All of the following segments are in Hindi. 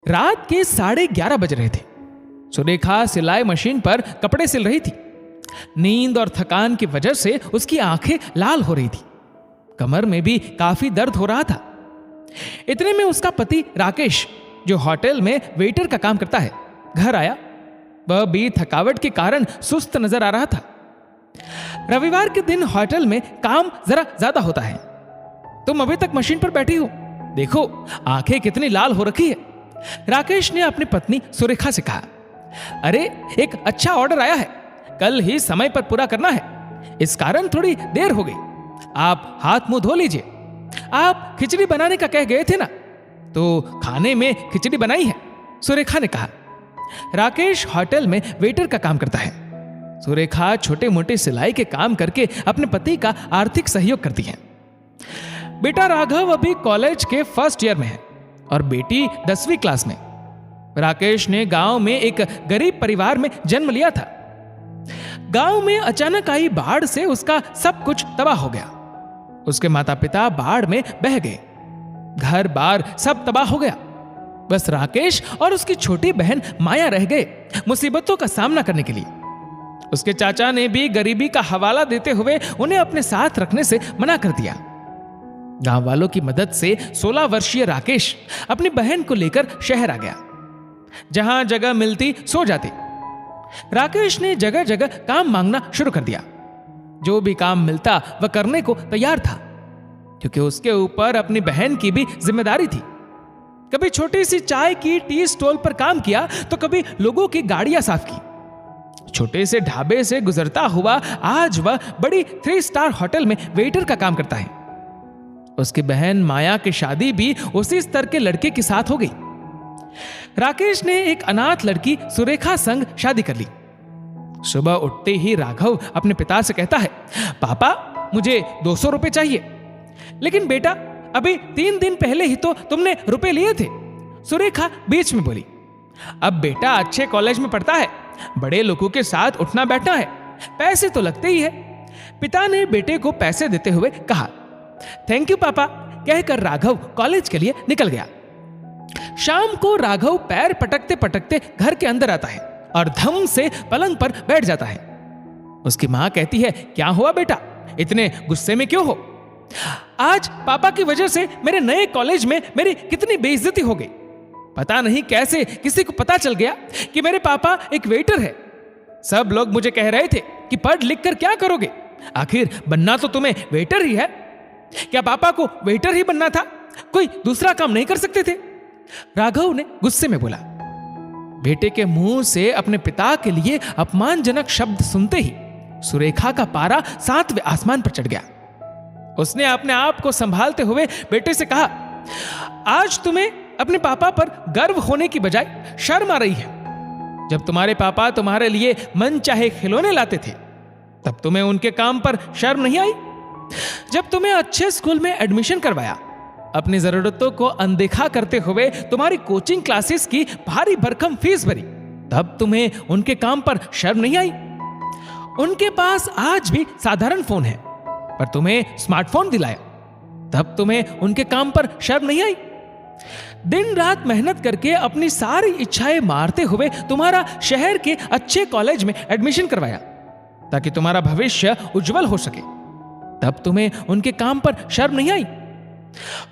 रात के 11:30 बज रहे थे। सुरेखा सिलाई मशीन पर कपड़े सिल रही थी। नींद और थकान की वजह से उसकी आंखें लाल हो रही थी। कमर में भी काफी दर्द हो रहा था। इतने में उसका पति राकेश, जो होटल में वेटर का काम करता है, घर आया। वह भी थकावट के कारण सुस्त नजर आ रहा था। रविवार के दिन होटल में काम जरा ज्यादा होता है। तुम अभी तक मशीन पर बैठी हो, देखो आंखें कितनी लाल हो रखी है, राकेश ने अपनी पत्नी सुरेखा से कहा। अरे एक अच्छा ऑर्डर आया है, कल ही समय पर पूरा करना है, इस कारण थोड़ी देर हो गई। आप हाथ मुंह धो लीजिए। आप खिचड़ी बनाने का कह गए थे ना, तो खाने में खिचड़ी बनाई है, सुरेखा ने कहा। राकेश होटल में वेटर का काम करता है। सुरेखा छोटे मोटे सिलाई के काम करके अपने पति का आर्थिक सहयोग करती है। बेटा राघव अभी कॉलेज के फर्स्ट ईयर में है और बेटी 10वीं क्लास में। राकेश ने गांव में एक गरीब परिवार में जन्म लिया था। गांव में अचानक आई बाढ़ से उसका सब कुछ तबाह हो गया। उसके माता पिता बाढ़ में बह गए, घर बार सब तबाह हो गया। बस राकेश और उसकी छोटी बहन माया रह गए मुसीबतों का सामना करने के लिए। उसके चाचा ने भी गरीबी का हवाला देते हुए उन्हें अपने साथ रखने से मना कर दिया। गांव वालों की मदद से 16 वर्षीय राकेश अपनी बहन को लेकर शहर आ गया। जहां जगह मिलती सो जाती। राकेश ने जगह जगह काम मांगना शुरू कर दिया। जो भी काम मिलता वह करने को तैयार था, क्योंकि उसके ऊपर अपनी बहन की भी जिम्मेदारी थी। कभी छोटी सी चाय की टी स्टॉल पर काम किया, तो कभी लोगों की गाड़ियां साफ की। छोटे से ढाबे से गुजरता हुआ आज वह बड़ी 3 स्टार होटल में वेटर का काम करता है। उसकी बहन माया की शादी भी उसी स्तर के लड़के के साथ हो गई। राकेश ने एक अनाथ लड़की सुरेखा संग शादी कर ली। सुबह उठते ही राघव अपने पिता से कहता है, पापा मुझे 200 रुपए चाहिए। लेकिन बेटा अभी 3 दिन पहले ही तो तुमने रुपए लिए थे, सुरेखा बीच में बोली। अब बेटा अच्छे कॉलेज में पढ़ता है, बड़े लोगों के साथ उठना बैठना है, पैसे तो लगते ही है। पिता ने बेटे को पैसे देते हुए कहा। थैंक यू पापा कहकर राघव कॉलेज के लिए निकल गया। शाम को राघव पैर पटकते पटकते घर के अंदर आता है और धम से पलंग पर बैठ जाता है। उसकी मां कहती है, क्या हुआ बेटा, इतने गुस्से में क्यों हो? आज पापा की वजह से मेरे नए कॉलेज में मेरी कितनी बेइज्जती हो गई। पता नहीं कैसे किसी को पता चल गया कि मेरे पापा एक वेटर है। सब लोग मुझे कह रहे थे कि पढ़ लिख कर क्या करोगे, आखिर बनना तो तुम्हें वेटर ही है। क्या पापा को वेटर ही बनना था, कोई दूसरा काम नहीं कर सकते थे? राघव ने गुस्से में बोला। बेटे के मुंह से अपने पिता के लिए अपमानजनक शब्द सुनते ही सुरेखा का पारा 7वें आसमान पर चढ़ गया। उसने अपने आप को संभालते हुए बेटे से कहा, आज तुम्हें अपने पापा पर गर्व होने की बजाय शर्म आ रही है। जब तुम्हारे पापा तुम्हारे लिए मन चाहे खिलौने लाते थे, तब तुम्हें उनके काम पर शर्म नहीं आई? जब तुम्हें अच्छे स्कूल में एडमिशन करवाया, अपनी जरूरतों को अनदेखा करते हुए तुम्हारी कोचिंग क्लासेस की भारी भरकम फीस भरी, तब तुम्हें उनके काम पर शर्म नहीं आई? उनके पास आज भी साधारण फोन है, पर तुम्हें स्मार्टफोन दिलाया, तब तुम्हें उनके काम पर शर्म नहीं आई? दिन रात मेहनत करके अपनी सारी इच्छाएं मारते हुए तुम्हारा शहर के अच्छे कॉलेज में एडमिशन करवाया, ताकि तुम्हारा भविष्य उज्जवल हो सके, तब तुम्हें उनके काम पर शर्म नहीं आई?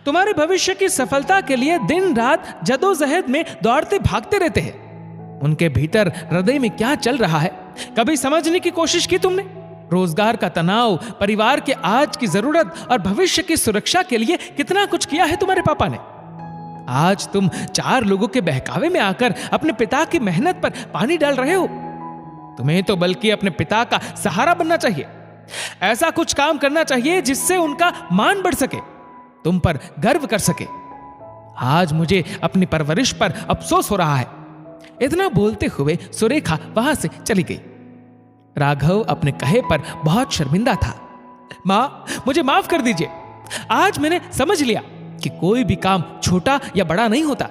तुम्हारे भविष्य की सफलता के लिए दिन रात जदोजहद में दौड़ते भागते रहते हैं। उनके भीतर हृदय में क्या चल रहा है, कभी समझने की कोशिश की तुमने? रोजगार का तनाव, परिवार के आज की जरूरत और भविष्य की सुरक्षा के लिए कितना कुछ किया है तुम्हारे पापा ने। आज तुम 4 लोगों के बहकावे में आकर अपने पिता की मेहनत पर पानी डाल रहे हो। तुम्हें तो बल्कि अपने पिता का सहारा बनना चाहिए। ऐसा कुछ काम करना चाहिए जिससे उनका मान बढ़ सके, तुम पर गर्व कर सके। आज मुझे अपनी परवरिश पर अफसोस हो रहा है। इतना बोलते हुए सुरेखा वहां से चली गई। राघव अपने कहे पर बहुत शर्मिंदा था। मां, मुझे माफ कर दीजिए। आज मैंने समझ लिया कि कोई भी काम छोटा या बड़ा नहीं होता।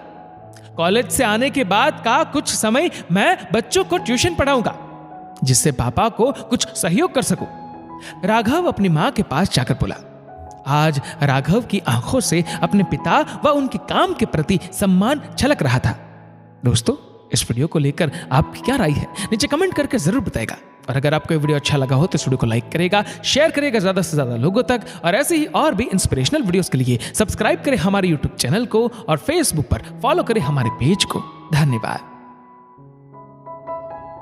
कॉलेज से आने के बाद का कुछ समय मैं बच्चों को ट्यूशन पढ़ाऊंगा, जिससे पापा को कुछ सहयोग कर सकूं। राघव अपनी मां के पास जाकर बोला। आज राघव की आंखों से अपने पिता व उनके काम के प्रति सम्मान छलक रहा था। दोस्तों, इस वीडियो को लेकर आपकी क्या राय है नीचे कमेंट करके जरूर बताएगा। और अगर आपको ये वीडियो अच्छा लगा हो तो इस वीडियो को लाइक करेगा, शेयर करेगा ज्यादा से ज्यादा लोगों तक। और ऐसे ही और भी इंस्पिरेशनल वीडियोस के लिए सब्सक्राइब करें हमारे यूट्यूब चैनल को और फेसबुक पर फॉलो करें हमारे पेज को। धन्यवाद।